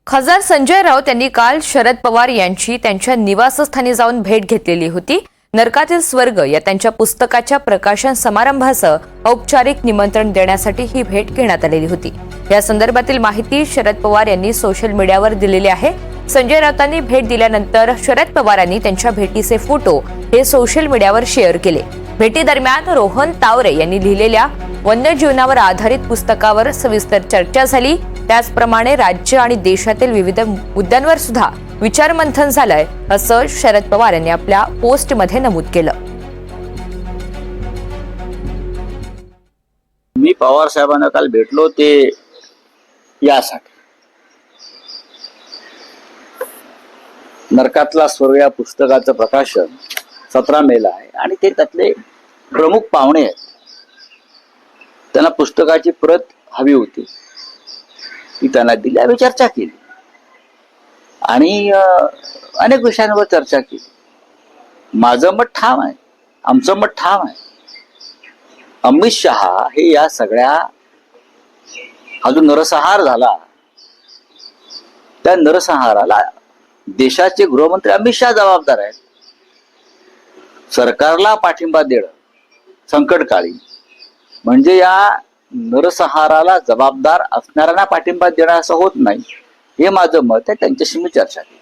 खासदार संजय राऊत यांनी काल शरद पवार यांची त्यांच्या निवासस्थानी जाऊन भेट घेतलेली होती। नरकातील स्वर्ग या त्यांच्या पुस्तकाच्या प्रकाशन समारंभाचं औपचारिक निमंत्रण देण्यासाठी ही भेट घेण्यात आलेली होती। या संदर्भातील माहिती शरद पवार यांनी सोशल मीडियावर दिलेली आहे। संजय राऊतांनी भेट दिल्यानंतर शरद पवारांनी त्यांच्या भेटीचे फोटो हे सोशल मीडियावर शेअर केले। भेटीदरम्यान रोहन तावरे यांनी लिहिलेल्या वन्यजीवनावर आधारित पुस्तकावर सविस्तर चर्चा झाली। त्याचप्रमाणे राज्य आणि देशातील विविध मुद्द्यांवर सुद्धा विचारमंथन झालंय, असं शरद पवार यांनी आपल्या पोस्टमध्ये नमूद केलं। मी पवार साहेबांना काल भेटलो ते यासाठी नरकातला स्वर्ग या पुस्तकाचं प्रकाशन 17 मेला आहे आणि ते त्यातले प्रमुख पाहुणे आहेत। त्यांना पुस्तकाची प्रत हवी होती, ती त्यांना दिली, आम्ही चर्चा केली आणि अनेक विषयांवर चर्चा केली। माझं मत ठाम आहे, आमचं मत ठाम आहे। अमित शहा हे या सगळ्या हा जो नरसंहार झाला त्या नरसंहाराला देशाचे गृहमंत्री अमित शहा जबाबदार आहेत। सरकारला पाठिंबा देणं संकटकाळी म्हणजे या नरसंहाराला जबाबदार असणाऱ्यांना पाठिंबा देणं असं होत नाही, हे माझं मत आहे। त्यांच्याशी मी चर्चा केली।